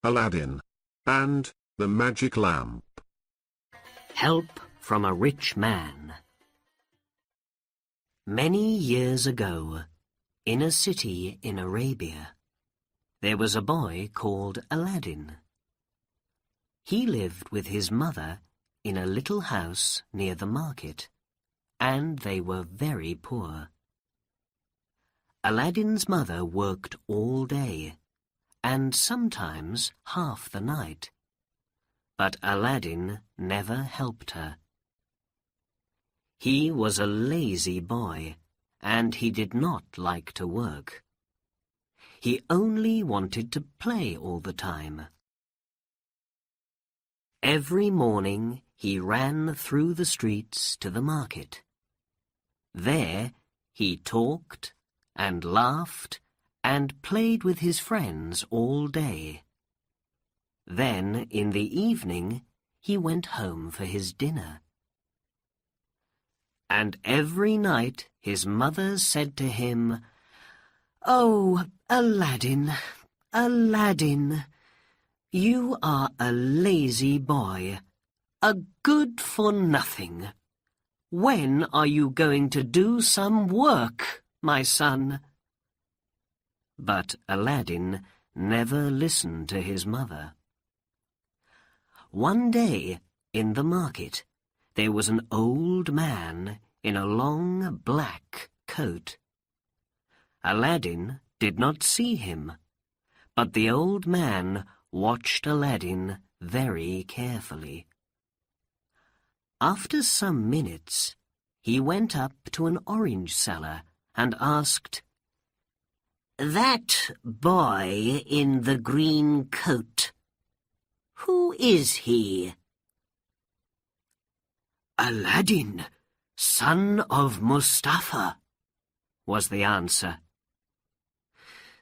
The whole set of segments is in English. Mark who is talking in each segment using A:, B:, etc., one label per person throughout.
A: Aladdin, and the Magic Lamp.
B: Help from a Rich Man. Many years ago, in a city in Arabia, there was a boy called Aladdin. He lived with his mother in a little house near the market, and they were very poor. Aladdin's mother worked all day, and sometimes half the night, but Aladdin never helped her. He was a lazy boy, and he did not like to work. He only wanted to play all the time. Every morning he ran through the streets to the market. There he talked and laughed and played with his friends all day. Then, in the evening, he went home for his dinner. And every night his mother said to him, "Oh, Aladdin, Aladdin, you are a lazy boy, a good-for-nothing. When are you going to do some work, my son?" But Aladdin never listened to his mother. One day, in the market, there was an old man in a long black coat. Aladdin did not see him, but the old man watched Aladdin very carefully. After some minutes, he went up to an orange seller and asked, "That boy in the green coat, who is he?" "Aladdin, son of Mustafa," was the answer.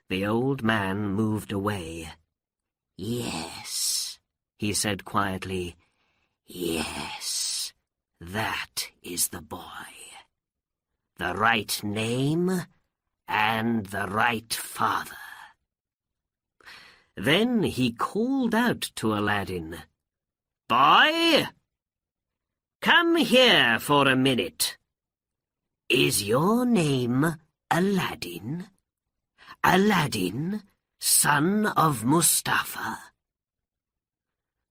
B: The old man moved away. "Yes," he said quietly, "yes, that is the boy. The right name and the right father." Then he called out to Aladdin, "Boy, come here for a minute. Is your name Aladdin? Aladdin, son of Mustafa?"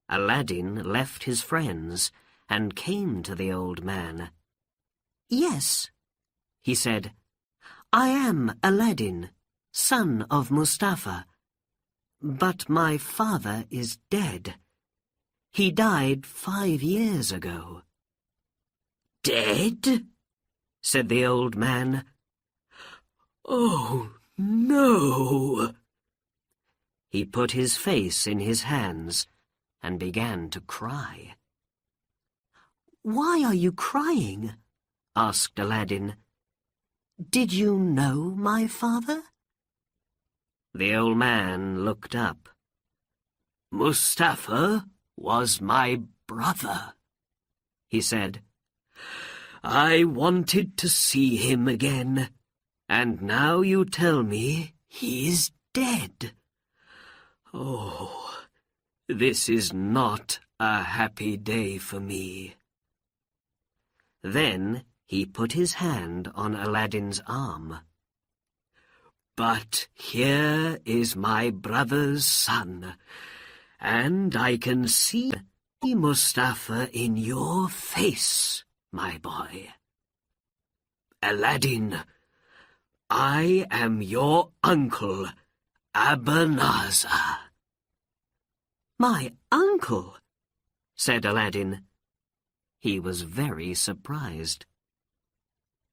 B: Aladdin left his friends and came to the old man. "Yes," he said, "I am Aladdin, son of Mustafa. But my father is dead. He died 5 years ago." "Dead?" said the old man. "Oh, no!" He put his face in his hands and began to cry. "Why are you crying?" asked Aladdin. "Did you know my father?" The old man looked up. "Mustafa was my brother," he said. "I wanted to see him again, and now you tell me he is dead. Oh, this is not a happy day for me." Then he put his hand on Aladdin's arm. "But here is my brother's son, and I can see Mustafa in your face, my boy. Aladdin, I am your uncle, Abanazar." "My uncle?" said Aladdin. He was very surprised.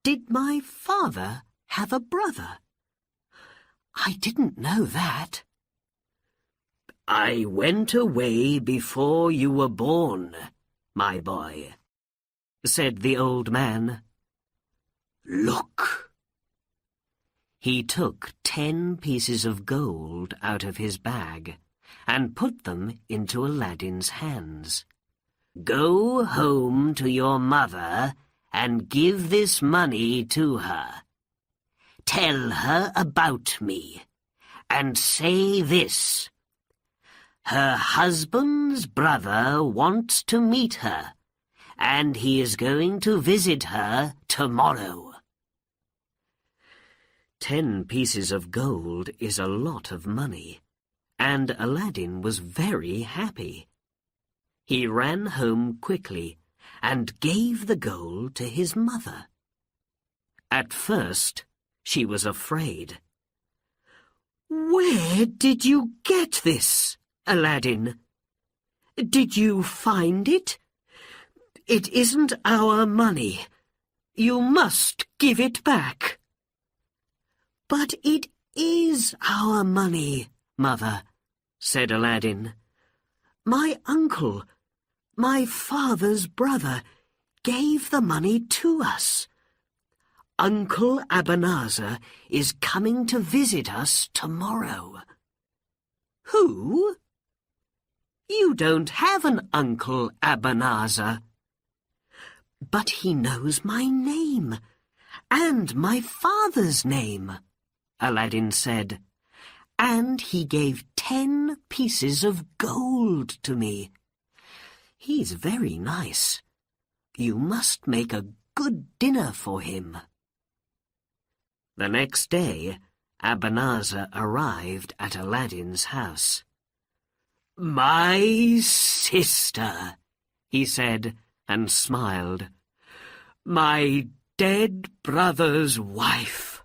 B: "Did my father have a brother? I didn't know that." "I went away before you were born, my boy," said the old man. "Look." He took 10 pieces of gold out of his bag and put them into Aladdin's hands. "Go home to your mother and give this money to her. Tell her about me, and say this: Her husband's brother wants to meet her, and he is going to visit her tomorrow. 10 pieces of gold is a lot of money, and Aladdin was very happy. He ran home quickly and gave the gold to his mother. At first, she was afraid. "Where did you get this, Aladdin? Did you find it? It isn't our money. You must give it back." "But it is our money, Mother," said Aladdin. "My uncle, my father's brother, gave the money to us. Uncle Abanazar is coming to visit us tomorrow." "Who? You don't have an Uncle Abanazar." "But he knows my name, and my father's name," Aladdin said, "and he gave 10 pieces of gold to me. He's very nice. You must make a good dinner for him." The next day, Abanazar arrived at Aladdin's house. "My sister," he said, and smiled. "My dead brother's wife.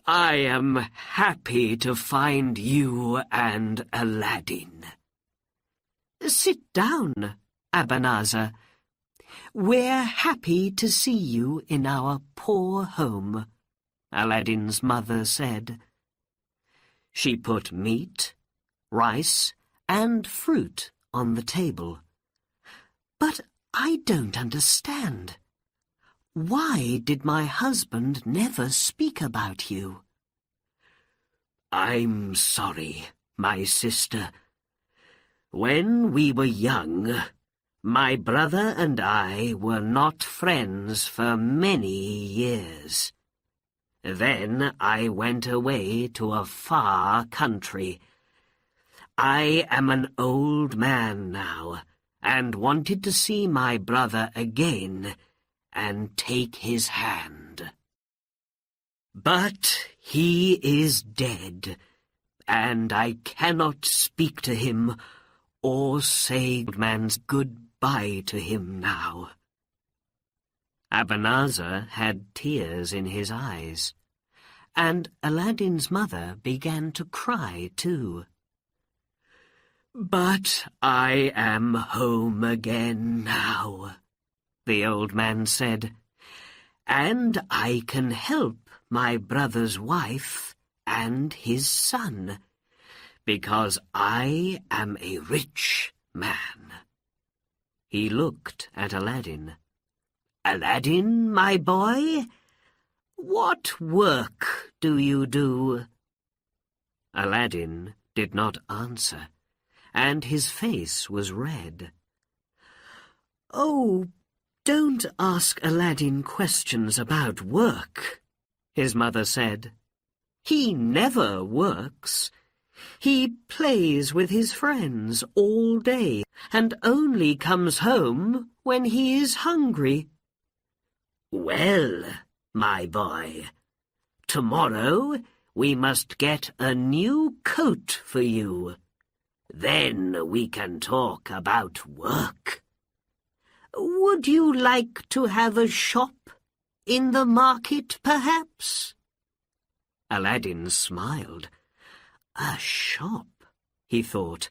B: I am happy to find you and Aladdin." "Sit down, Abanazar. We're happy to see you in our poor home," Aladdin's mother said. She put meat, rice, and fruit on the table. "But I don't understand. Why did my husband never speak about you?" "I'm sorry, my sister. When we were young, my brother and I were not friends for many years. Then I went away to a far country. I am an old man now, and wanted to see my brother again and take his hand. But he is dead, and I cannot speak to him or say old man's goodbye to him now." Abanazar had tears in his eyes, and Aladdin's mother began to cry too. "But I am home again now," the old man said, "and I can help my brother's wife and his son, because I am a rich man." He looked at Aladdin. "Aladdin, my boy, what work do you do?" Aladdin did not answer, and his face was red. "Oh, don't ask Aladdin questions about work," his mother said. "He never works. He plays with his friends all day and only comes home when he is hungry." "Well, my boy, tomorrow we must get a new coat for you. Then we can talk about work. Would you like to have a shop in the market, perhaps?" Aladdin smiled. "A shop," he thought,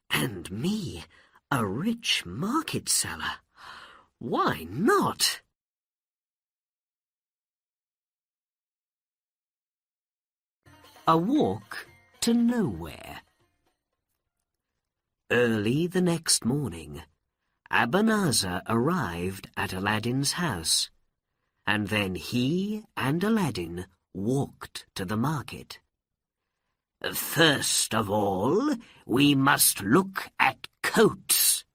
B: "and me, a rich market seller. Why not?" A walk to nowhere. Early the next morning, Abanazar arrived at Aladdin's house, and then he and Aladdin walked to the market. "First of all, we must look at coats,"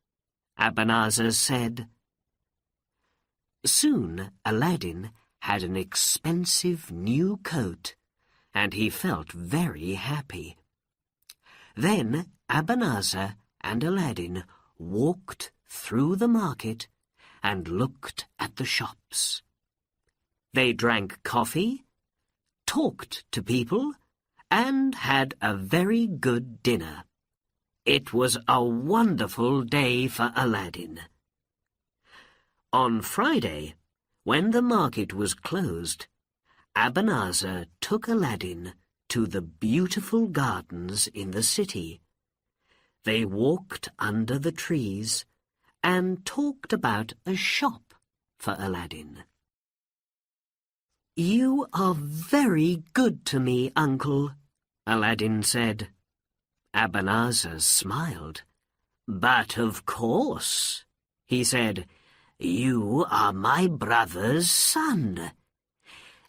B: Abanazar said. Soon Aladdin had an expensive new coat, and he felt very happy. Then Abanazar and Aladdin walked through the market and looked at the shops. They drank coffee, talked to people, and had a very good dinner. It was a wonderful day for Aladdin. On Friday, when the market was closed, Abanazar took Aladdin to the beautiful gardens in the city. They walked under the trees and talked about a shop for Aladdin. "You are very good to me, Uncle," Aladdin said. Abanazar smiled. "But of course," he said, "you are my brother's son.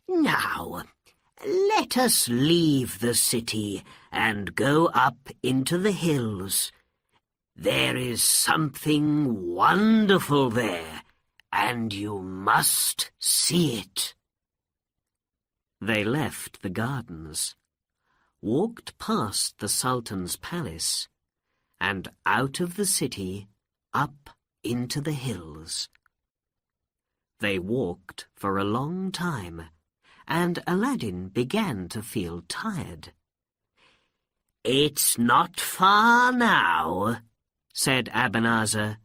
B: Now, let us leave the city and go up into the hills. There is something wonderful there, and you must see it." They left the gardens, walked past the Sultan's palace, and out of the city up into the hills. They walked for a long time, and Aladdin began to feel tired. "It's not far now," said Abanazar.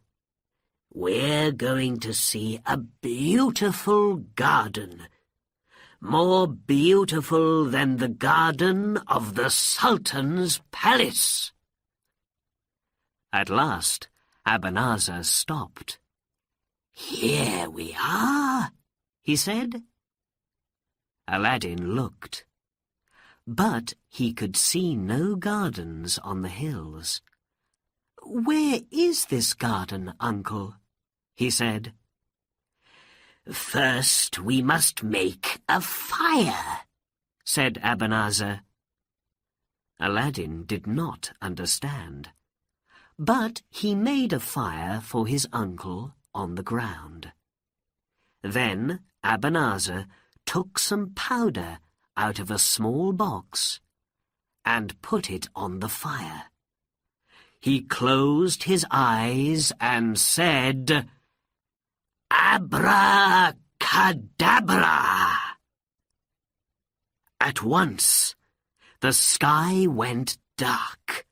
B: "We're going to see a beautiful garden, more beautiful than the garden of the Sultan's palace." At last, Abanazar stopped. "Here we are," he said. Aladdin looked, but he could see no gardens on the hills. "Where is this garden, Uncle?" he said. "First we must make a fire," said Abanazar. Aladdin did not understand, but he made a fire for his uncle on the ground. Then Abanazar took some powder out of a small box and put it on the fire. He closed his eyes and said, "Abracadabra!" At once, the sky went dark.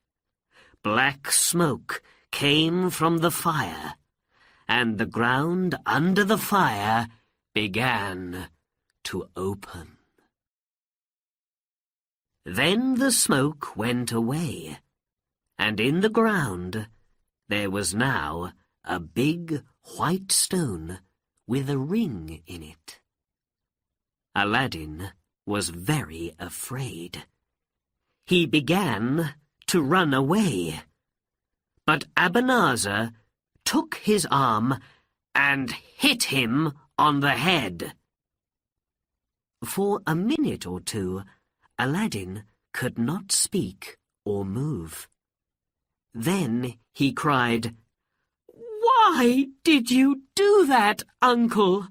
B: Black smoke came from the fire, and the ground under the fire began to open. Then the smoke went away, and in the ground there was now a big white stone with a ring in it. Aladdin was very afraid. He began to run away, but Abanazar took his arm and hit him on the head. For a minute or two, Aladdin could not speak or move. Then he cried, "Why did you do that, Uncle?"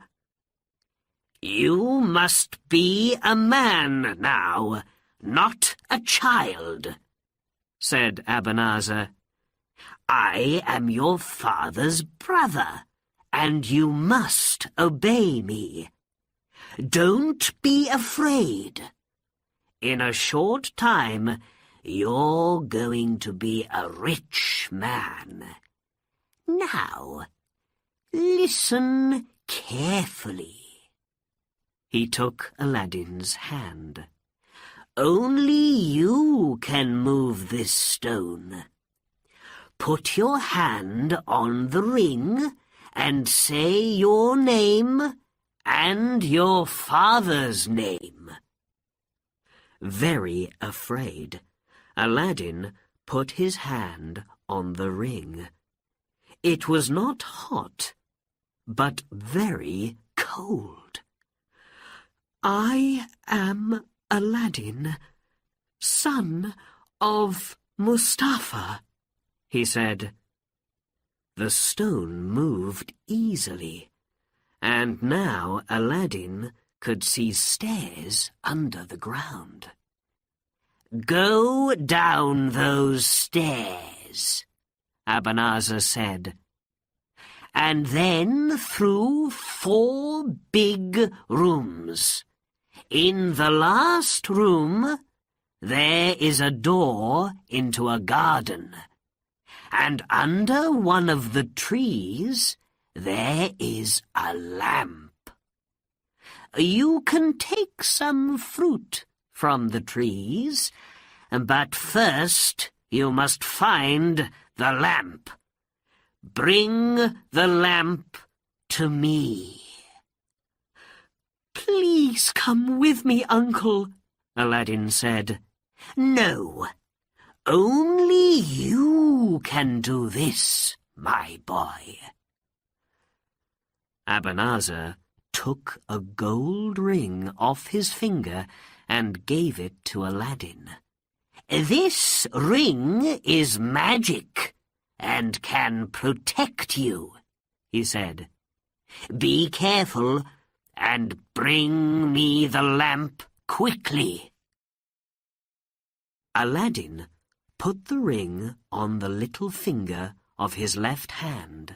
B: "You must be a man now, not a child," said Abanazar. "I am your father's brother, and you must obey me. Don't be afraid. In a short time, you're going to be a rich man. Now, listen carefully." He took Aladdin's hand. "Only you can move this stone. Put your hand on the ring and say your name and your father's name." Very afraid, Aladdin put his hand on the ring. It was not hot, but very cold. "I am Aladdin, son of Mustafa," he said. The stone moved easily, and now Aladdin could see stairs under the ground. "Go down those stairs," Abanazar said, "and then through 4 big rooms. In the last room, there is a door into a garden, and under one of the trees, there is a lamp. You can take some fruit from the trees, but first you must find the lamp. Bring the lamp to me." "Please come with me, Uncle," Aladdin said. "No, only you can do this, my boy." Abanazar took a gold ring off his finger and gave it to Aladdin. "This ring is magic and can protect you," he said. "Be careful and bring me the lamp quickly." Aladdin put the ring on the little finger of his left hand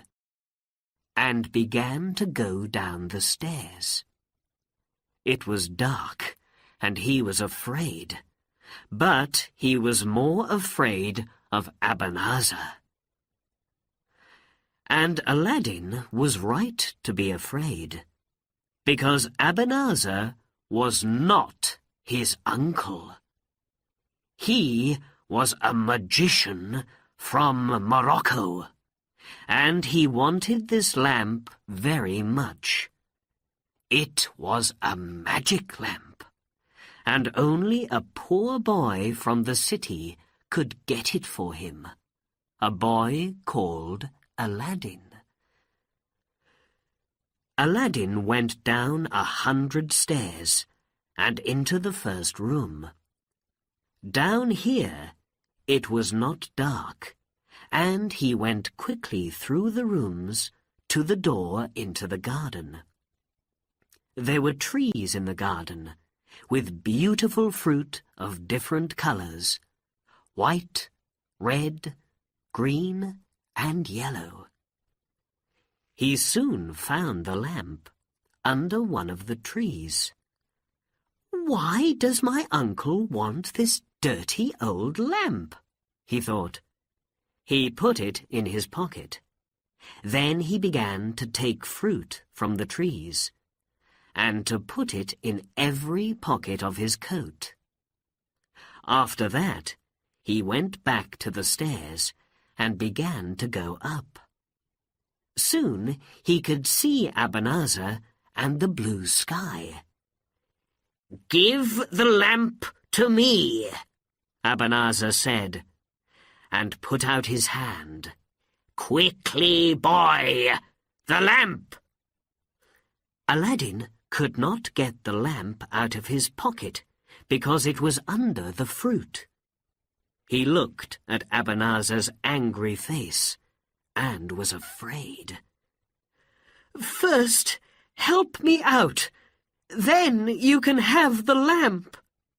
B: and began to go down the stairs. It was dark, and he was afraid, but he was more afraid of Abanazar. And Aladdin was right to be afraid, because Abanazar was not his uncle. He was a magician from Morocco, and he wanted this lamp very much. It was a magic lamp, and only a poor boy from the city could get it for him, a boy called Aladdin. Aladdin went down 100 stairs and into the first room. Down here it was not dark, and he went quickly through the rooms to the door into the garden. There were trees in the garden, with beautiful fruit of different colors, white, red, green, and yellow. He soon found the lamp under one of the trees. "Why does my uncle want this dirty old lamp?" he thought. He put it in his pocket. Then he began to take fruit from the trees, and to put it in every pocket of his coat. After that, he went back to the stairs and began to go up. Soon he could see Abanazar and the blue sky. "Give the lamp to me," Abanazar said, and put out his hand. "Quickly, boy, the lamp!" Aladdin could not get the lamp out of his pocket because it was under the fruit. He looked at Abanazar's angry face and was afraid. "First, help me out. Then you can have the lamp,"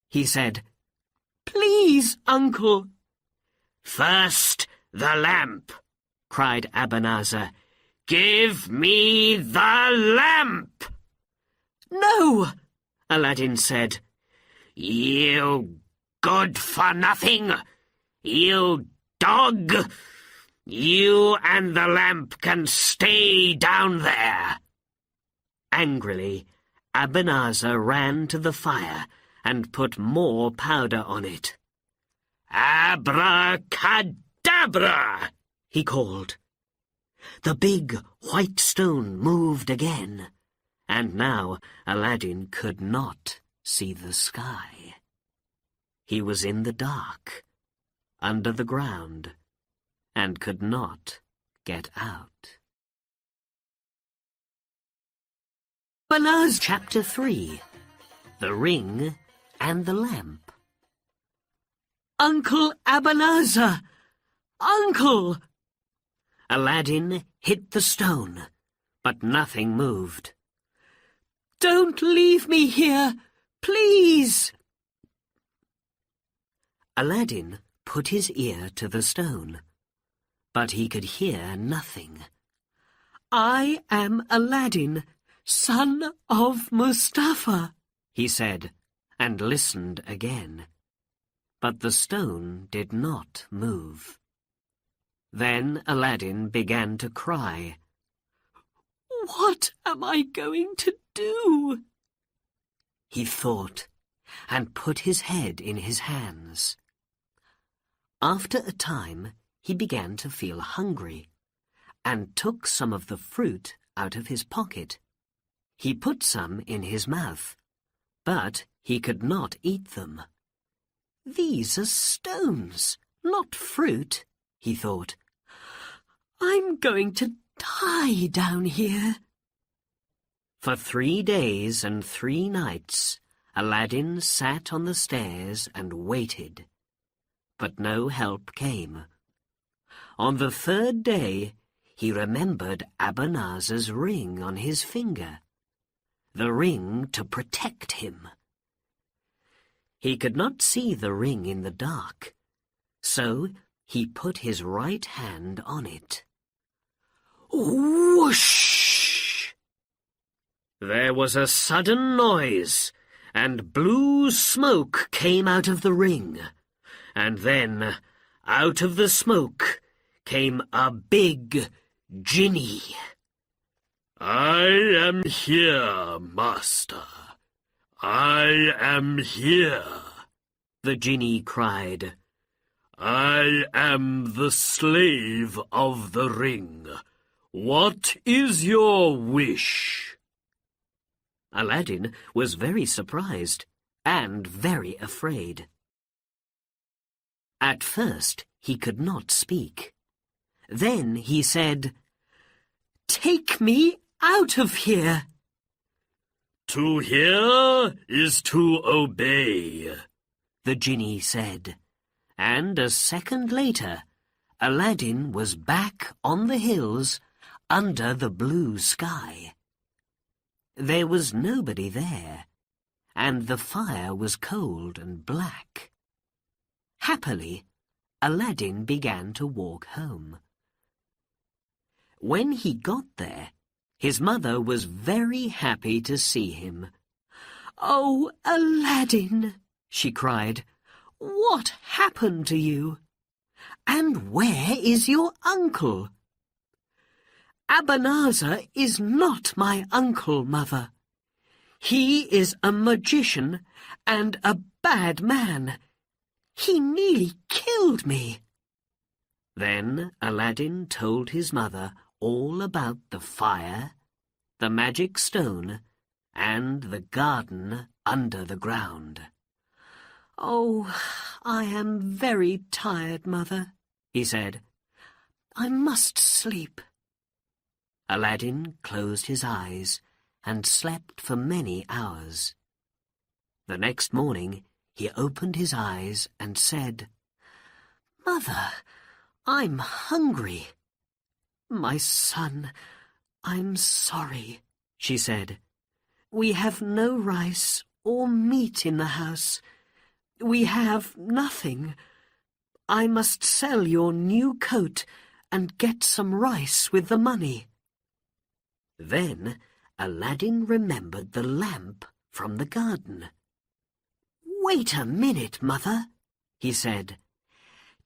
B: he said. "Please, Uncle." "First, the lamp," cried Abanazar. "Give me the lamp!" "No," Aladdin said. "You good-for-nothing! You dog! You and the lamp can stay down there!" Angrily, Abanazar ran to the fire and put more powder on it. "Abracadabra!" he called. The big white stone moved again, and now Aladdin could not see the sky. He was in the dark, under the ground, and could not get out. Abanazar Chapter 3. The Ring and the Lamp. "Uncle Abanazar! Uncle!" Aladdin hit the stone, but nothing moved. "Don't leave me here, please!" Aladdin put his ear to the stone, but he could hear nothing. "I am Aladdin, son of Mustafa," he said, and listened again. But the stone did not move. Then Aladdin began to cry. "What am I going to do?" He thought, and put his head in his hands. After a time, he began to feel hungry, and took some of the fruit out of his pocket. He put some in his mouth, but he could not eat them. "These are stones, not fruit," he thought. "I'm going to die down here." For 3 days and 3 nights, Aladdin sat on the stairs and waited. But no help came. On the 3rd day, he remembered Abanazar's ring on his finger, the ring to protect him. He could not see the ring in the dark, so he put his right hand on it. Whoosh! There was a sudden noise, and blue smoke came out of the ring, and then, out of the smoke, came a big genie. "I am here, master. I am here," the genie cried. "I am the slave of the ring. What is your wish?" Aladdin was very surprised and very afraid. At first he could not speak. Then he said, "Take me out of here." "To hear is to obey," the genie said, and a second later, Aladdin was back on the hills under the blue sky. There was nobody there, and the fire was cold and black. Happily, Aladdin began to walk home. When he got there, his mother was very happy to see him. "Oh, Aladdin," she cried, "what happened to you? And where is your uncle?" "Abanazar is not my uncle, mother. He is a magician and a bad man. He nearly killed me." Then Aladdin told his mother all about the fire, the magic stone, and the garden under the ground. "Oh, I am very tired, mother," he said. "I must sleep." Aladdin closed his eyes and slept for many hours. The next morning he opened his eyes and said, "Mother, I'm hungry." "My son, I'm sorry," she said. "We have no rice or meat in the house. We have nothing. I must sell your new coat and get some rice with the money." Then Aladdin remembered the lamp from the garden. "Wait a minute, mother," he said.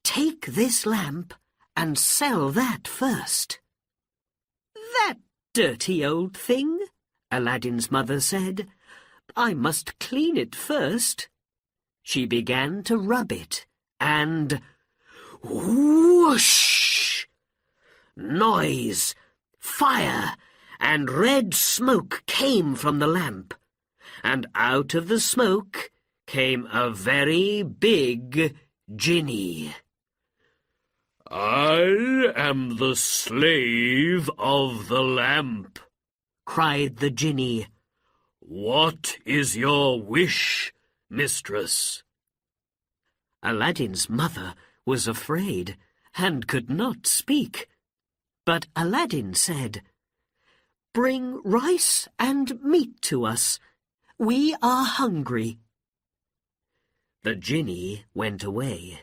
B: "Take this lamp and sell that first." "That dirty old thing," Aladdin's mother said. "I must clean it first." She began to rub it, and whoosh! Noise, fire, and red smoke came from the lamp, and out of the smoke came a very big genie. "I am the slave of the lamp," cried the genie. "What is your wish, mistress?" Aladdin's mother was afraid and could not speak. But Aladdin said, "Bring rice and meat to us. We are hungry." The Jinni went away,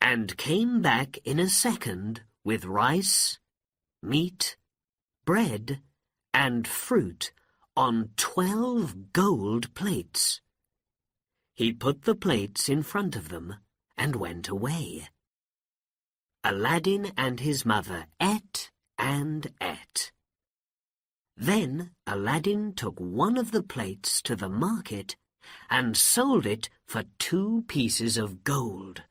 B: and came back in a second with rice, meat, bread, and fruit on 12 gold plates. He put the plates in front of them and went away. Aladdin and his mother ate and ate. Then Aladdin took one of the plates to the market and sold it for 2 pieces of gold.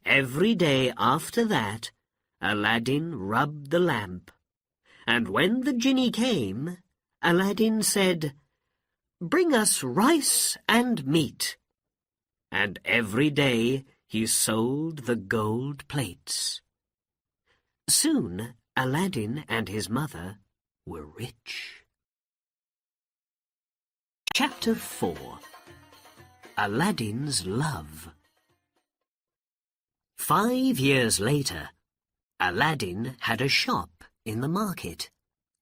B: Every day after that, Aladdin rubbed the lamp, and when the Jinni came, Aladdin said, "Bring us rice and meat." And every day he sold the gold plates. Soon Aladdin and his mother were rich. Chapter 4. Aladdin's Love. 5 years later, Aladdin had a shop in the market,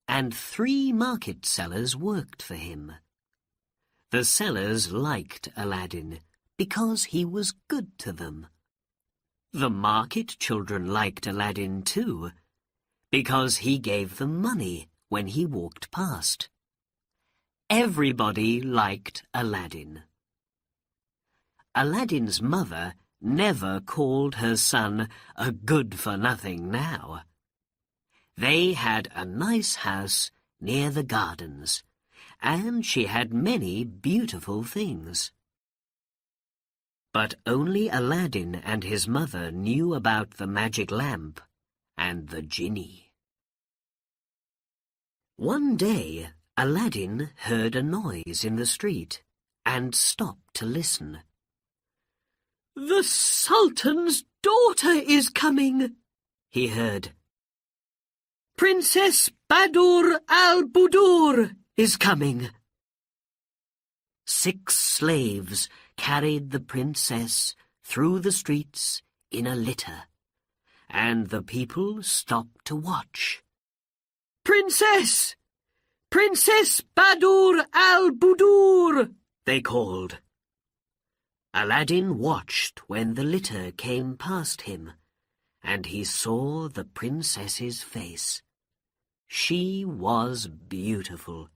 B: and 3 market sellers worked for him. The sellers liked Aladdin because he was good to them. The market children liked Aladdin too, because he gave them money when he walked past. Everybody liked Aladdin. Aladdin's mother never called her son a good-for-nothing now. They had a nice house near the gardens, and she had many beautiful things. But only Aladdin and his mother knew about the magic lamp and the Jinni. One day, Aladdin heard a noise in the street and stopped to listen. "The Sultan's daughter is coming," he heard. "Princess Badur al-Budur is coming." 6 slaves carried the princess through the streets in a litter, and the people stopped to watch. "Princess! Princess Badur al-Budur!" they called. Aladdin watched when the litter came past him, and he saw the princess's face. She was beautiful,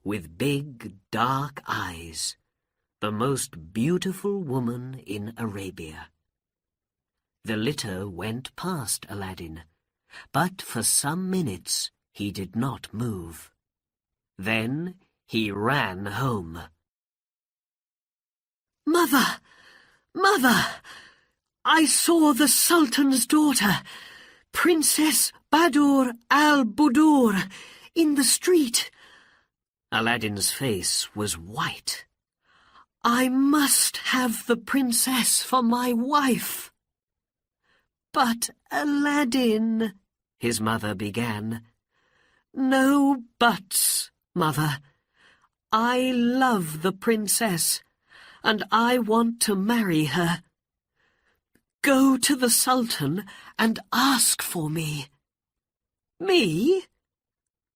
B: with big, dark eyes, the most beautiful woman in Arabia. The litter went past Aladdin, but for some minutes he did not move. Then he ran home. "Mother! Mother! I saw the Sultan's daughter, Princess Badur al-Budur, in the street." Aladdin's face was white. "I must have the princess for my wife." "But Aladdin," his mother began. "No buts, Mother. I love the princess, and I want to marry her. Go to the Sultan and ask for me." "Me?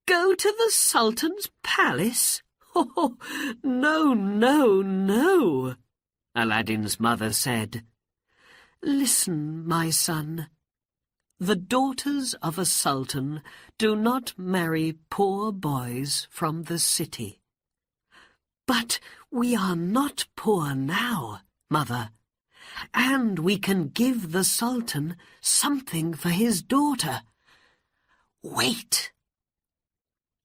B: Go to the Sultan's palace? Oh, no, no, no," Aladdin's mother said. "Listen, my son. The daughters of a sultan do not marry poor boys from the city. But we are not poor now, Mother, and we can give the sultan something for his daughter. Wait."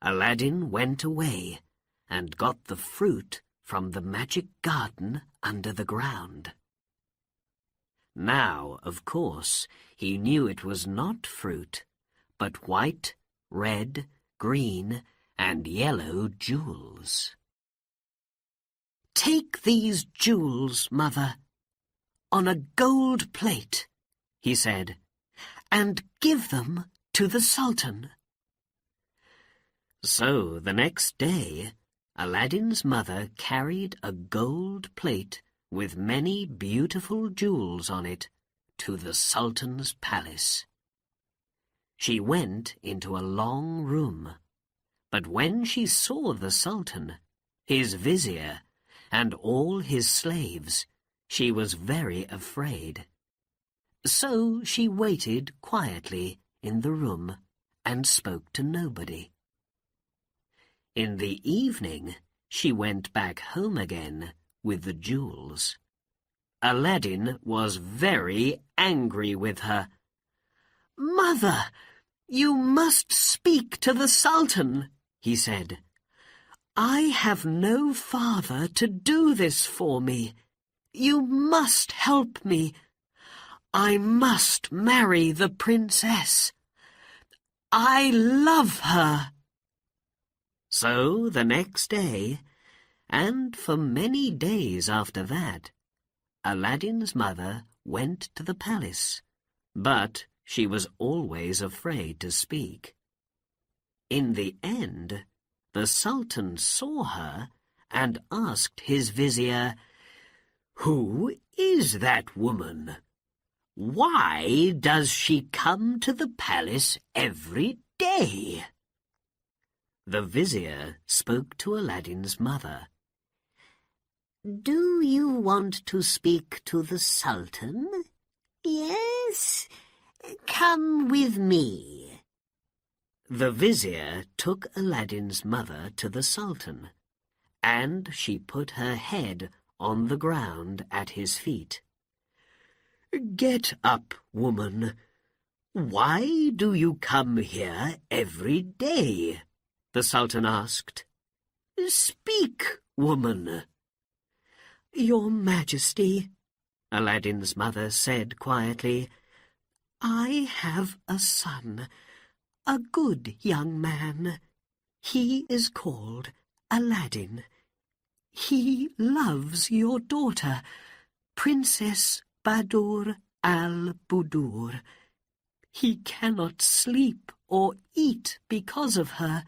B: Aladdin went away and got the fruit from the magic garden under the ground. Now, of course, he knew it was not fruit, but white, red, green, and yellow jewels. "Take these jewels, Mother, on a gold plate," he said, "and give them to the Sultan." So the next day, Aladdin's mother carried a gold plate with many beautiful jewels on it to the Sultan's palace. She went into a long room, but when she saw the Sultan, his vizier, and all his slaves, she was very afraid. So she waited quietly in the room and spoke to nobody. In the evening, she went back home again with the jewels. Aladdin was very angry with her. "Mother, you must speak to the Sultan," he said. "I have no father to do this for me. You must help me. I must marry the princess. I love her." So the next day, and for many days after that, Aladdin's mother went to the palace, but she was always afraid to speak. In the end, the Sultan saw her and asked his vizier, "Who is that woman? Why does she come to the palace every day?" The vizier spoke to Aladdin's mother. "Do you want to speak to the Sultan? Yes? Come with me." The vizier took Aladdin's mother to the Sultan, and she put her head on the ground at his feet. "Get up, woman. Why do you come here every day?" the Sultan asked. "Speak, woman." "Your Majesty," Aladdin's mother said quietly, "I have a son, a good young man. He is called Aladdin. He loves your daughter, Princess Badur al-Budur. He cannot sleep or eat because of her.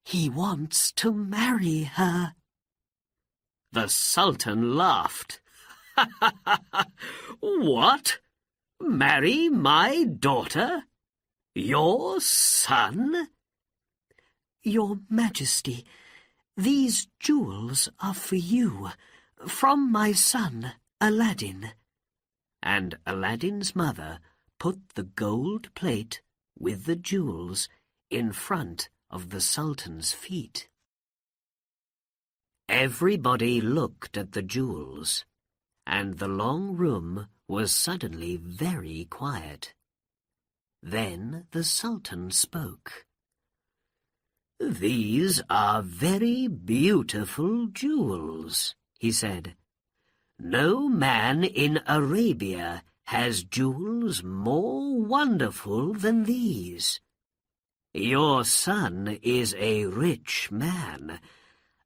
B: He wants to marry her." The Sultan laughed. "What? Marry my daughter? Your son?" "Your Majesty, these jewels are for you, from my son, Aladdin." And Aladdin's mother put the gold plate with the jewels in front of the Sultan's feet. Everybody looked at the jewels, and the long room was suddenly very quiet. Then the Sultan spoke. "These are very beautiful jewels," he said. "No man in Arabia has jewels more wonderful than these. Your son is a rich man,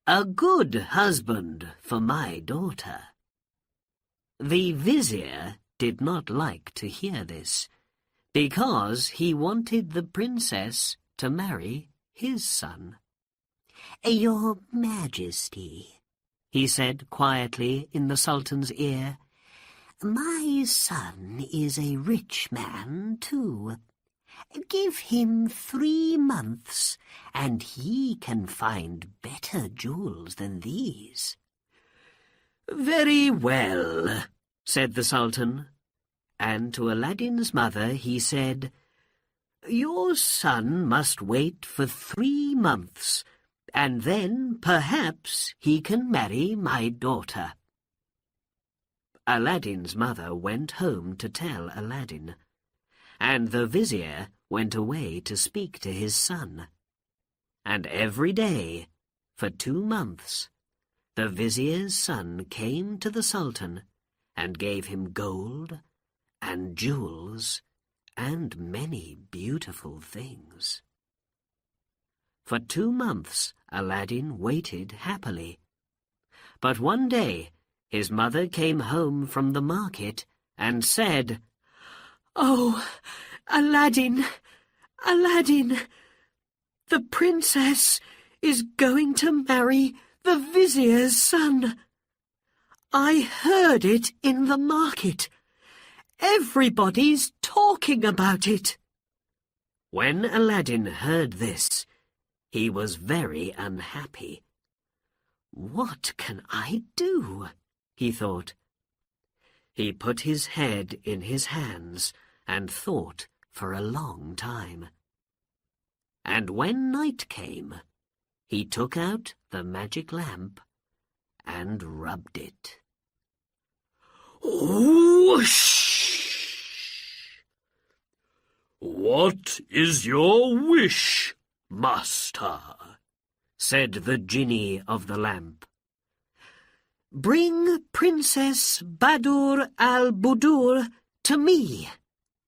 B: a good husband for my daughter." The vizier did not like to hear this, because he wanted the princess to marry his son. "Your Majesty," he said quietly in the Sultan's ear, "my son is a rich man too. Give him 3 months, and he can find better jewels than these." "Very well," said the Sultan, and to Aladdin's mother he said, "Your son must wait for 3 months, and then perhaps he can marry my daughter." Aladdin's mother went home to tell Aladdin, and the vizier went away to speak to his son. And every day, for 2 months, the vizier's son came to the Sultan and gave him gold and jewels and many beautiful things. For 2 months Aladdin waited happily. But one day his mother came home from the market and said, "Oh, Aladdin, Aladdin, the princess is going to marry the vizier's son. I heard it in the market. Everybody's talking about it." When Aladdin heard this, he was very unhappy. "What can I do?" he thought. He put his head in his hands and thought for a long time. And when night came, he took out the magic lamp and rubbed it. Whoosh! "What is your wish, master?" said the genie of the lamp. "Bring Princess Badur al-Budur to me,"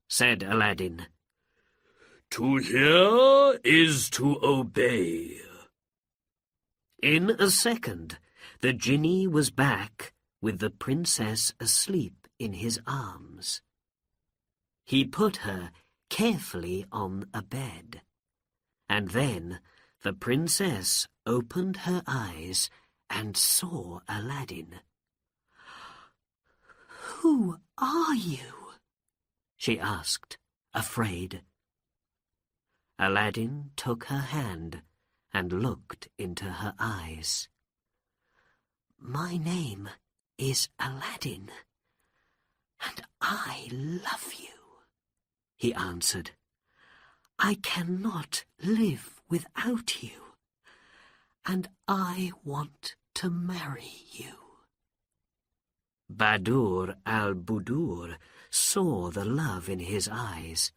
B: said Aladdin. "To hear is to obey." In a second, the genie was back with the princess asleep in his arms. He put her carefully on a bed, and then the princess opened her eyes and saw Aladdin. "Who are you?" she asked, afraid. Aladdin took her hand and looked into her eyes. "My name is Aladdin, and I love you," he answered. "I cannot live without you, and I want to marry you." Badur al-Budur saw the love in his eyes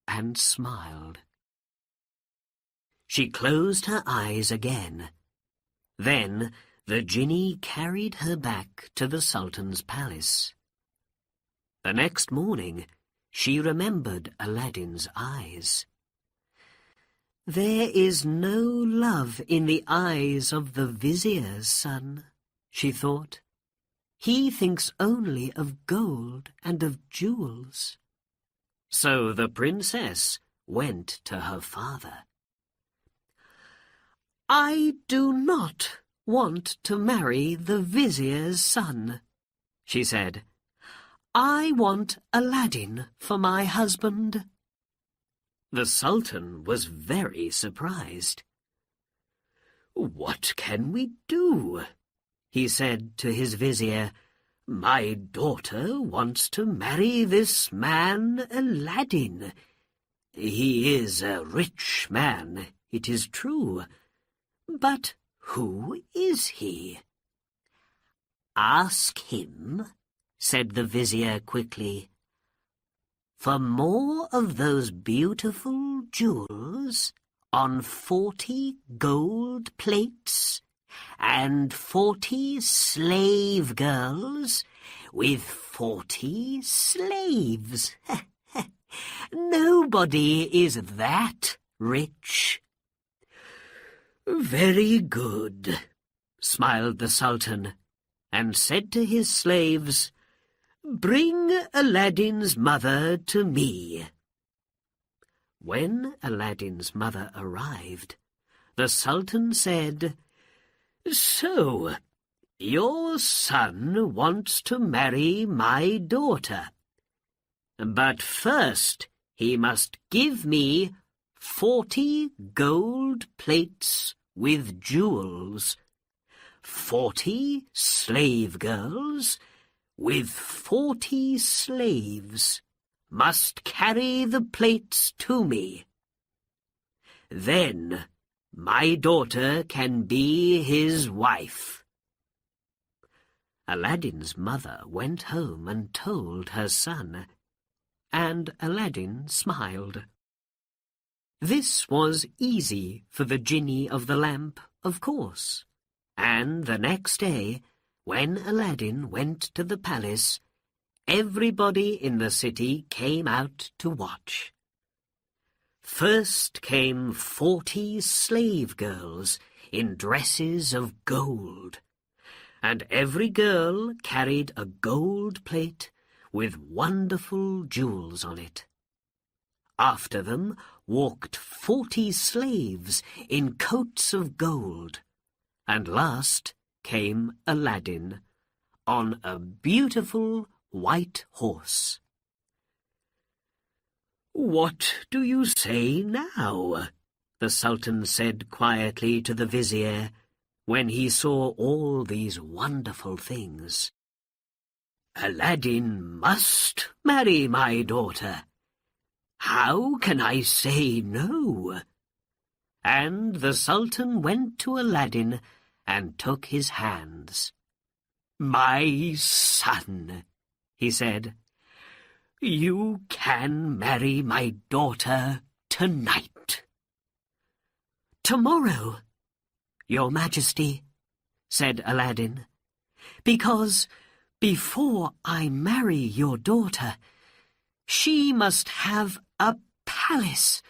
B: and smiled. She closed her eyes again. Then the genie carried her back to the Sultan's palace. The next morning, she remembered Aladdin's eyes. "There is no love in the eyes of the vizier's son," she thought. "He thinks only of gold and of jewels." So the princess went to her father. "I do not want to marry the vizier's son," she said. "I want Aladdin for my husband." The Sultan was very surprised. "What can we do?" he said to his vizier. "My daughter wants to marry this man Aladdin. He is a rich man, it is true. But who is he?" "Ask him," said the vizier quickly, "for more of those beautiful jewels on 40 gold plates and 40 slave girls with 40 slaves. Nobody is that rich." "Very good," smiled the Sultan, and said to his slaves, "Bring Aladdin's mother to me." When Aladdin's mother arrived, the Sultan said, "So, your son wants to marry my daughter. But first he must give me 40 gold plates with jewels, 40 slave girls with 40 slaves must carry the plates to me. Then my daughter can be his wife." Aladdin's mother went home and told her son, and Aladdin smiled. This was easy for the genie of the lamp, of course, and the next day, when Aladdin went to the palace, everybody in the city came out to watch. First came 40 slave girls in dresses of gold, and every girl carried a gold plate with wonderful jewels on it. After them walked 40 slaves in coats of gold, and last came Aladdin on a beautiful white horse. "What do you say now?" the Sultan said quietly to the vizier when he saw all these wonderful things. "Aladdin must marry my daughter. How can I say no?" And the Sultan went to Aladdin and took his hands. "My son," he said, "you can marry my daughter tonight." "Tomorrow, Your Majesty," said Aladdin, "because before I marry your daughter, she must have a palace,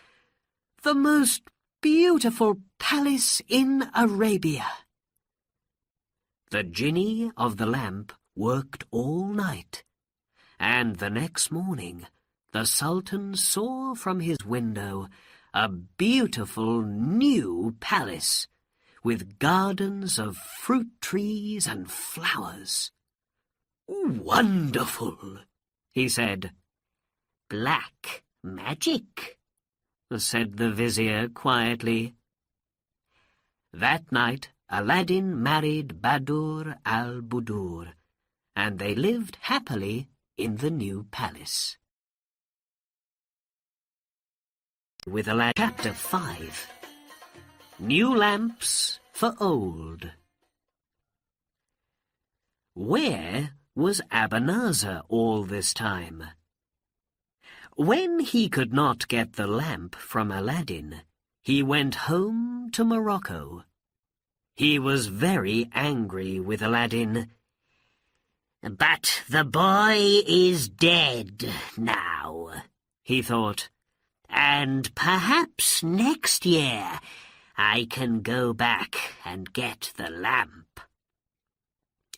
B: the most beautiful palace in Arabia." The genie of the lamp worked all night, and the next morning the Sultan saw from his window a beautiful new palace, with gardens of fruit trees and flowers. "Wonderful," he said. "Black magic," said the vizier quietly. That night Aladdin married Badur al-Budur, and they lived happily in the new palace. With Aladdin, Chapter 5. New Lamps for Old. Where was Abanazar all this time? When he could not get the lamp from Aladdin, he went home to Morocco. He was very angry with Aladdin. "But the boy is dead now," he thought, "and perhaps next year I can go back and get the lamp."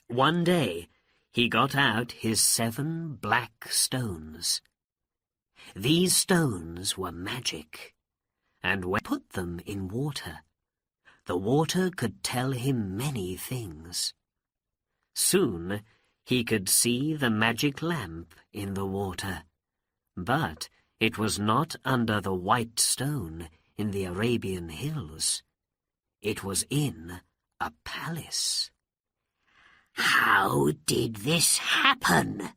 B: One day he got out his 7 black stones. These stones were magic, and when he put them in water, the water could tell him many things. Soon he could see the magic lamp in the water, but it was not under the white stone in the Arabian hills. It was in a palace. "How did this happen?"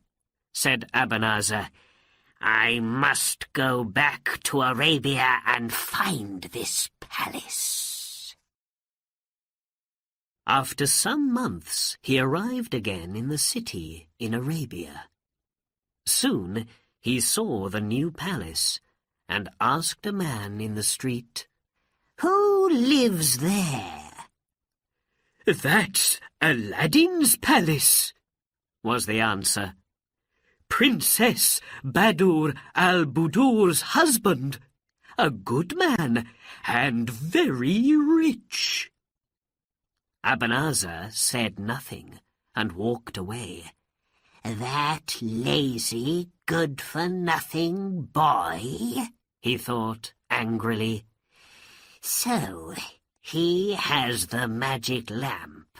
B: said Abanazar. "I must go back to Arabia and find this palace." After some months, he arrived again in the city in Arabia. Soon he saw the new palace and asked a man in the street, "Who lives there?" "That's Aladdin's palace," was the answer. "Princess Badur al-Budur's husband, a good man and very rich." Abanazar said nothing and walked away. "That lazy, good-for-nothing boy," he thought angrily. "So he has the magic lamp,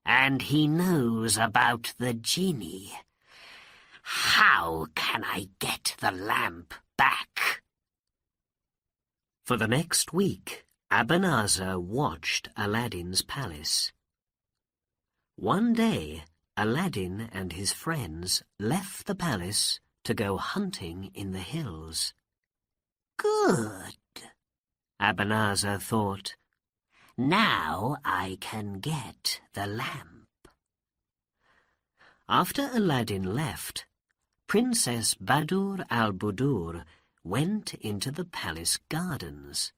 B: and he knows about the genie. How can I get the lamp back?" For the next week, Abanazar watched Aladdin's palace. One day, Aladdin and his friends left the palace to go hunting in the hills. "Good," Abanazar thought. "Now I can get the lamp." After Aladdin left, Princess Badur al-Budur went into the palace gardens.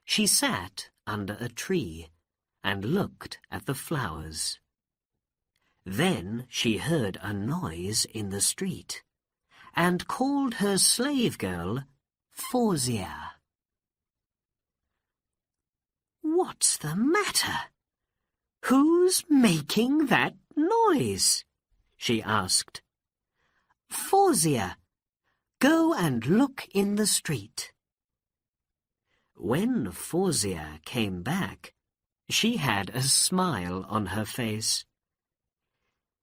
B: She sat under a tree and looked at the flowers. Then she heard a noise in the street and called her slave girl Fawzia. "What's the matter? Who's making that noise?" she asked. "Fawzia, go and look in the street." When Fawzia came back, she had a smile on her face.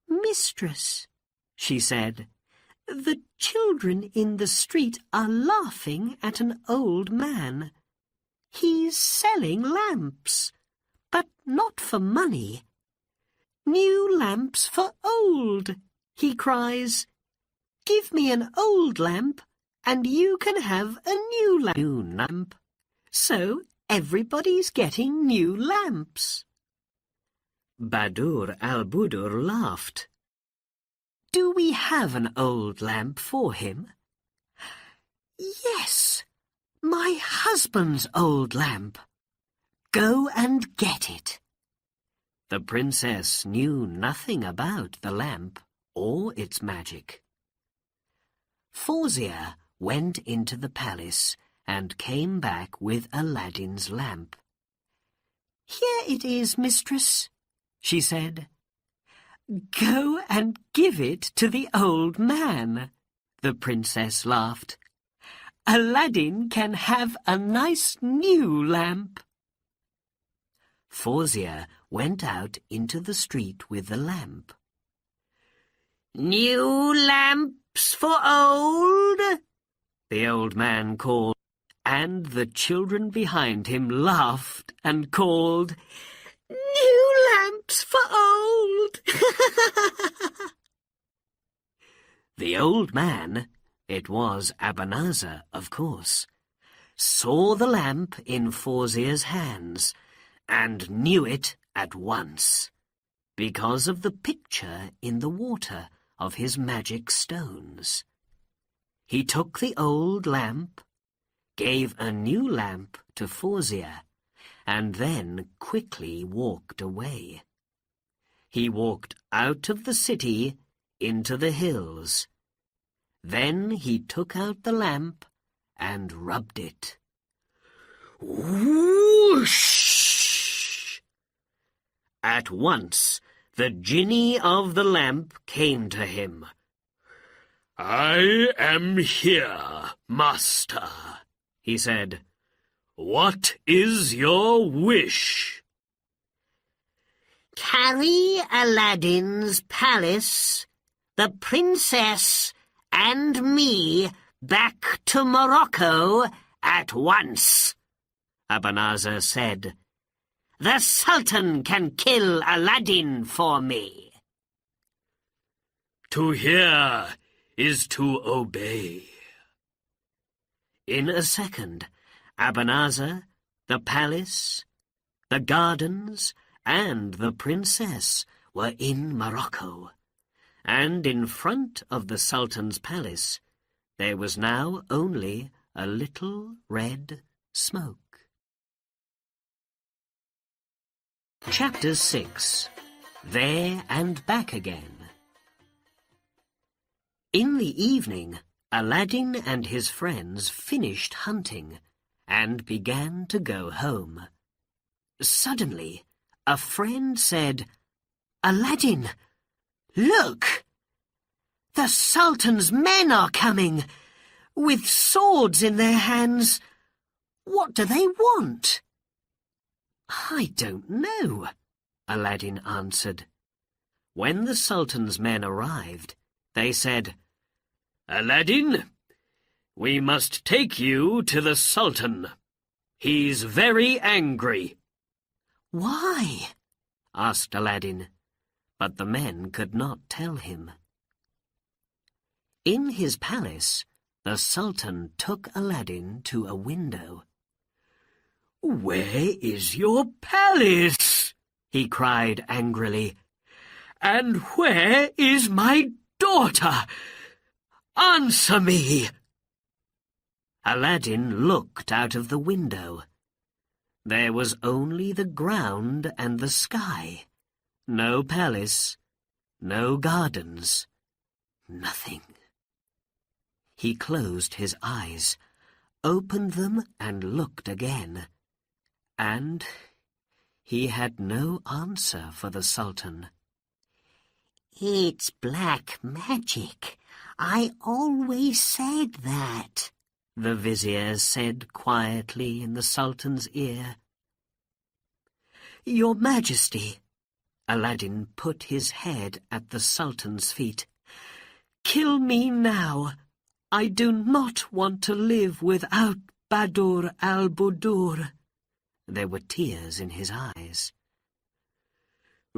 B: "Mistress," she said, "the children in the street are laughing at an old man. He's selling lamps, but not for money. "New lamps for old," he cries. "Give me an old lamp, and you can have a new lamp. So everybody's getting new lamps." Badur al-Budur laughed. "Do we have an old lamp for him?" "Yes, my husband's old lamp. Go and get it." The princess knew nothing about the lamp or its magic. Fawzia went into the palace and came back with Aladdin's lamp. "Here it is, mistress," she said. "Go and give it to the old man," the princess laughed. "Aladdin can have a nice new lamp." Fawzia went out into the street with the lamp. "New lamps for old?" the old man called, and the children behind him laughed and called, "New lamps for old!" The old man, it was Abanazar, of course, saw the lamp in Fawzia's hands and knew it at once, because of the picture in the water of his magic stones. He took the old lamp, gave a new lamp to Fawzia, and then quickly walked away. He walked out of the city into the hills. Then he took out the lamp and rubbed it. Whoosh! At once the genie of the lamp came to him. "I am here, master," he said. "What is your wish?" "Carry Aladdin's palace, the princess, and me back to Morocco at once," Abanazar said. "The Sultan can kill Aladdin for me." "To hear is to obey." In a second, Abanazar, the palace, the gardens, and the princess were in Morocco, and in front of the Sultan's palace there was now only a little red smoke. Chapter 6. There and Back Again. In the evening, Aladdin and his friends finished hunting and began to go home. Suddenly, a friend said, "Aladdin, look! The Sultan's men are coming, with swords in their hands. What do they want?" "I don't know," Aladdin answered. When the Sultan's men arrived, they said, "Aladdin, we must take you to the Sultan. He's very angry." "Why?" asked Aladdin, but the men could not tell him. In his palace, the Sultan took Aladdin to a window. "Where is your palace?" he cried angrily. "And where is my daughter? Answer me!" Aladdin looked out of the window. There was only the ground and the sky. No palace, no gardens, nothing. He closed his eyes, opened them and looked again. And he had no answer for the Sultan. "It's black magic. I always said that," the vizier said quietly in the Sultan's ear. "Your Majesty," Aladdin put his head at the Sultan's feet, "kill me now. I do not want to live without Badur al-Budur." There were tears in his eyes.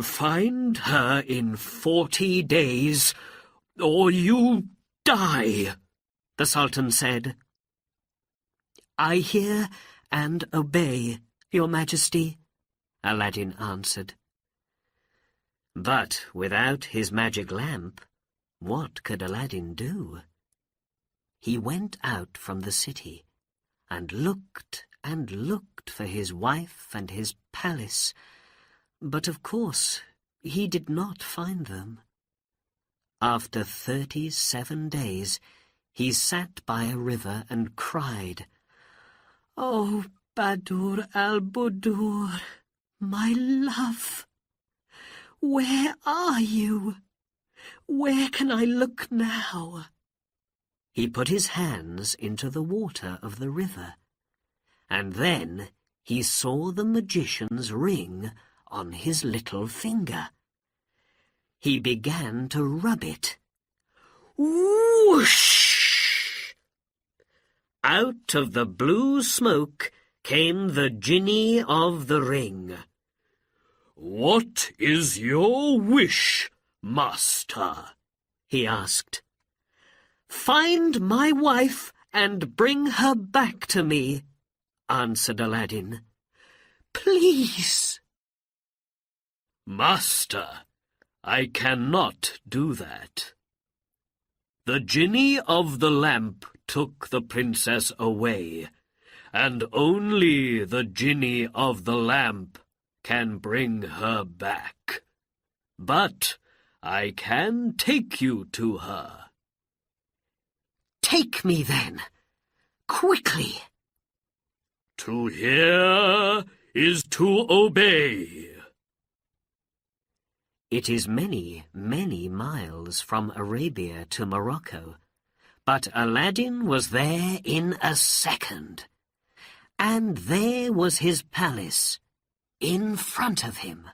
B: "Find her in 40 days, or you die," the Sultan said. "I hear and obey, Your Majesty," Aladdin answered. But without his magic lamp, what could Aladdin do? He went out from the city and looked for his wife and his palace, but of course he did not find them. After 37 days, he sat by a river and cried, "Oh, Badur al-Budur, my love, where are you? Where can I look now?" He put his hands into the water of the river, and then he saw the magician's ring on his little finger. He began to rub it. Whoosh! Out of the blue smoke came the genie of the ring. "What is your wish, master?" he asked. "Find my wife and bring her back to me," answered Aladdin. "Please." "Master, I cannot do that. The genie of the lamp took the princess away, and only the genie of the lamp can bring her back. But I can take you to her." "Take me, then, quickly." "To hear is to obey." It is many, many miles from Arabia to Morocco, but Aladdin was there in a second. And there was his palace, in front of him.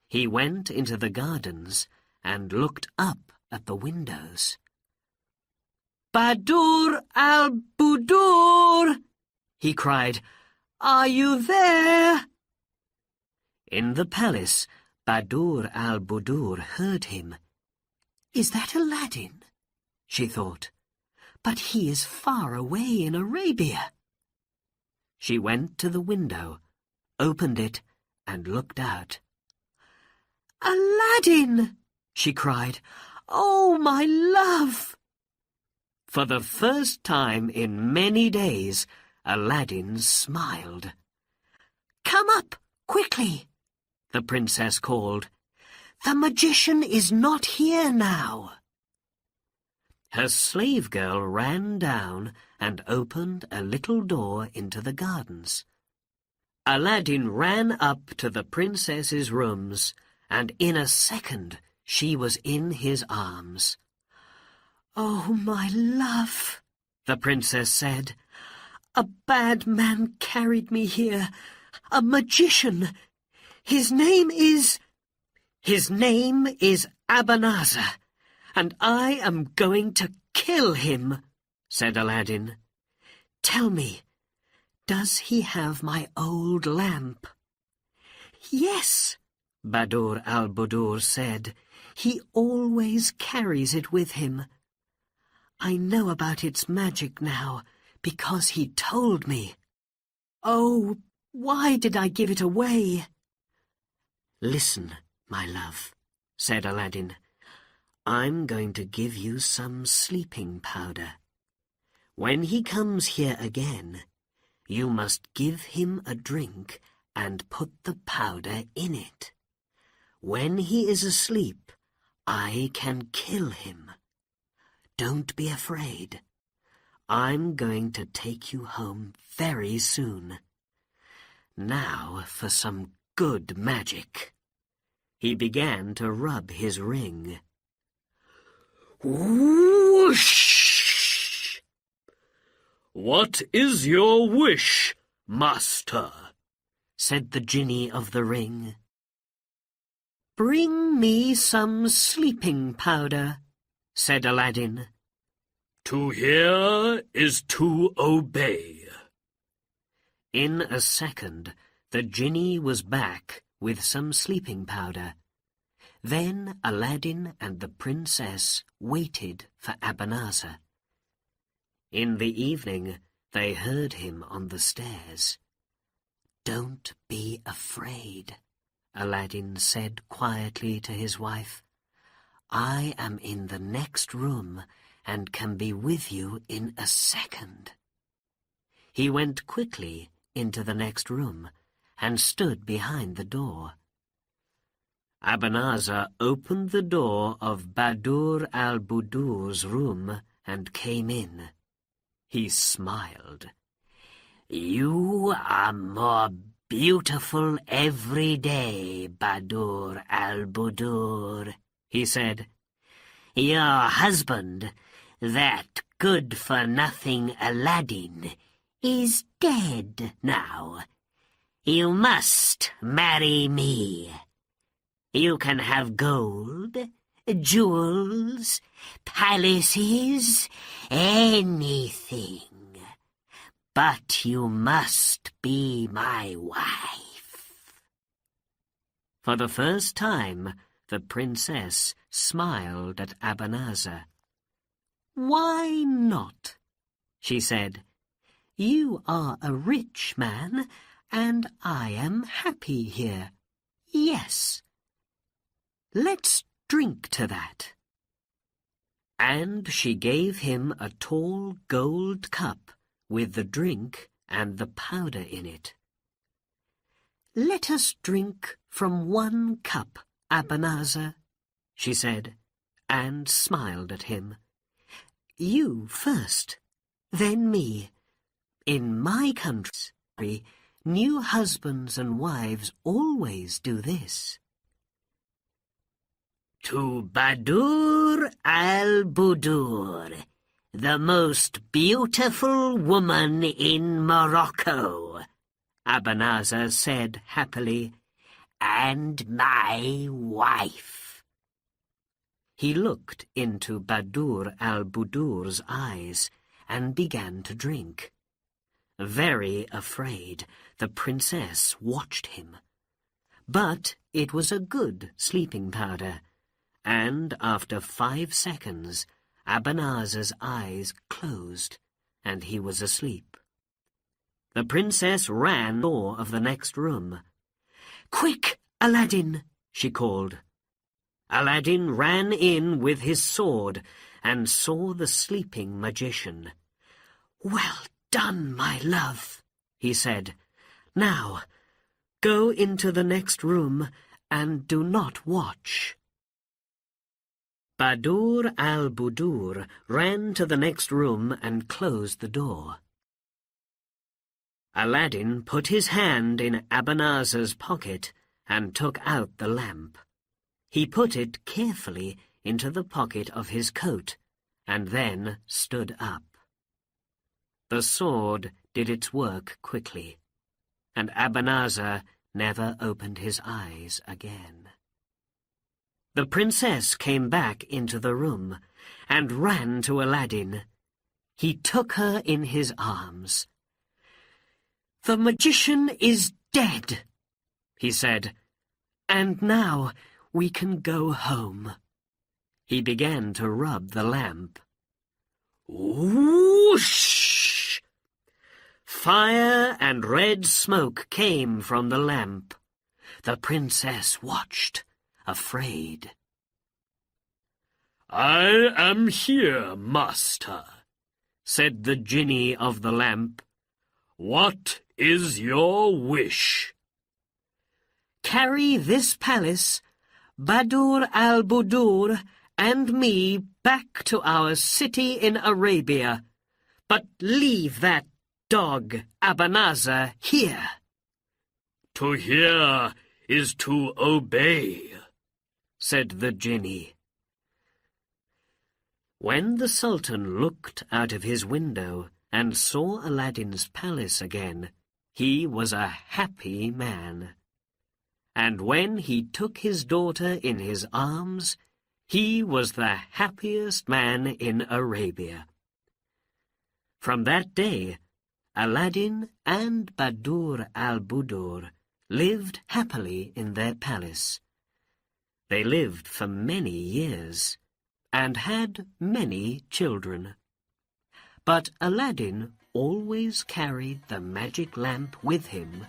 B: He went into the gardens and looked up at the windows. "Badur al-Budur!" he cried. "Are you there?" In the palace, Badur al-Budur heard him. "Is that Aladdin?" she thought. "But he is far away in Arabia." She went to the window, opened it, and looked out. "Aladdin!" she cried. "Oh, my love!" For the first time in many days, Aladdin smiled. "Come up, quickly!" the princess called. "The magician is not here now." Her slave girl ran down and opened a little door into the gardens. Aladdin ran up to the princess's rooms, and in a second she was in his arms. "Oh, my love," the princess said, "a bad man carried me here, a magician. His name is Abanazar, and I am going to kill him," said Aladdin. "Tell me, does he have my old lamp?" "Yes," Badur al-Budur said. "He always carries it with him. I know about its magic now, because he told me. Oh, why did I give it away?" "Listen, my love," said Aladdin. "I'm going to give you some sleeping powder. When he comes here again, you must give him a drink and put the powder in it. When he is asleep, I can kill him. Don't be afraid. I'm going to take you home very soon. Now for some good magic." He began to rub his ring. Whoosh! "What is your wish, master?" said the genie of the ring. "Bring me some sleeping powder," said Aladdin. "To hear is to obey." In a second, the genie was back with some sleeping powder. Then Aladdin and the princess waited for Abanazar. In the evening, they heard him on the stairs. "Don't be afraid," Aladdin said quietly to his wife. "I am in the next room and can be with you in a second." He went quickly into the next room and stood behind the door. Abanazar opened the door of Badur al-Budur's room and came in. He smiled. "You are more beautiful every day, Badur al-Budur," he said. "Your husband, that good-for-nothing Aladdin, is dead now. You must marry me. You can have gold, jewels, palaces, anything. But you must be my wife." For the first time, the princess smiled at Abanazar. "Why not?" she said. "You are a rich man, and I am happy here. Yes. Let's drink to that." And she gave him a tall gold cup with the drink and the powder in it. "Let us drink from one cup, Abanazar," she said, and smiled at him. "You first, then me. In my country, new husbands and wives always do this." "To Badur al-Budur, the most beautiful woman in Morocco," Abanazar said happily, "and my wife." He looked into Badur al-Budur's eyes and began to drink. Very afraid, the princess watched him. But it was a good sleeping powder, and after 5 seconds, Abanazar's eyes closed, and he was asleep. The princess ran to the door of the next room. "Quick, Aladdin!" she called. Aladdin ran in with his sword and saw the sleeping magician. "Well done, my love," he said. "Now, go into the next room and do not watch." Badur al-Budur ran to the next room and closed the door. Aladdin put his hand in Abanazar's pocket and took out the lamp. He put it carefully into the pocket of his coat and then stood up. The sword did its work quickly, and Abanazar never opened his eyes again. The princess came back into the room and ran to Aladdin. He took her in his arms. "The magician is dead," he said, "and now we can go home." He began to rub the lamp. Whoosh! Fire and red smoke came from the lamp. The princess watched, afraid. "I am here, master," said the genie of the lamp. "What is your wish?" "Carry this palace, Badur al-Budur, and me back to our city in Arabia, but leave that dog Abanazar here." "To hear is to obey," said the genie. When the Sultan looked out of his window and saw Aladdin's palace again, he was a happy man. And when he took his daughter in his arms, he was the happiest man in Arabia. From that day, Aladdin and Badur al-Budur lived happily in their palace. They lived for many years and had many children. But Aladdin always carried the magic lamp with him